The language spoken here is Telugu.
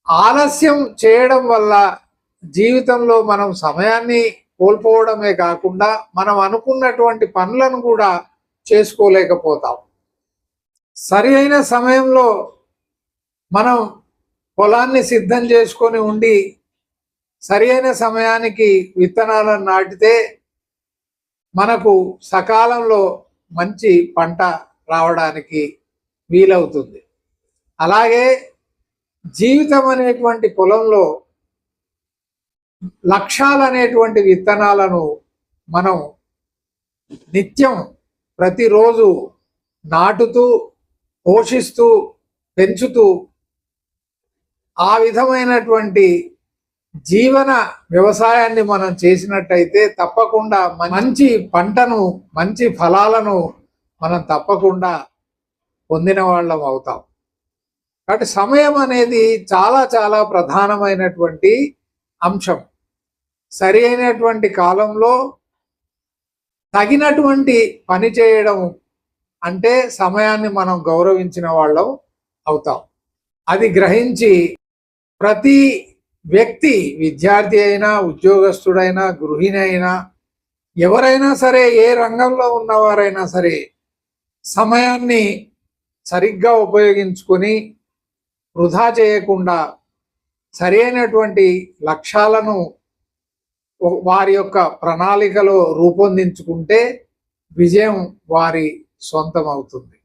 ఆలస్యం చేయడం వల్ల జీవితంలో మనం సమయాన్ని కోల్పోవడమే కాకుండా మనం అనుకున్నటువంటి పనులను కూడా చేసుకోలేకపోతాం. సరి అయిన సమయంలో మనం పొలాన్ని సిద్ధం చేసుకొని ఉండి సరి అయిన సమయానికి విత్తనాలను నాటితే మనకు సకాలంలో మంచి పంట రావడానికి వీలవుతుంది. అలాగే జీవితం అనేటువంటి పొలంలో లక్ష్యాలు అనేటువంటి విత్తనాలను మనం నిత్యం ప్రతిరోజు నాటుతూ పోషిస్తూ పెంచుతూ ఆ విధమైనటువంటి జీవన వ్యవసాయాన్ని మనం చేసినట్టయితే తప్పకుండా మంచి పంటను మంచి ఫలాలను మనం తప్పకుండా పొందిన వాళ్ళం అవుతాం. కాబట్టి సమయం అనేది చాలా చాలా ప్రధానమైనటువంటి అంశం. సరి అయినటువంటి కాలంలో తగినటువంటి పని చేయడం అంటే సమయాన్ని మనం గౌరవించిన వాళ్ళం అవుతాం. అది గ్రహించి ప్రతి వ్యక్తి, విద్యార్థి అయినా ఉద్యోగస్తుడైనా గృహిణి అయినా ఎవరైనా సరే, ఏ రంగంలో ఉన్నవారైనా సరే సమయాన్ని సరిగ్గా ఉపయోగించుకొని వృధా చేయకుండా సరి అయినటువంటి లక్ష్యాలను వారి యొక్క ప్రణాళికలో రూపొందించుకుంటే విజయం వారి సొంతం అవుతుంది.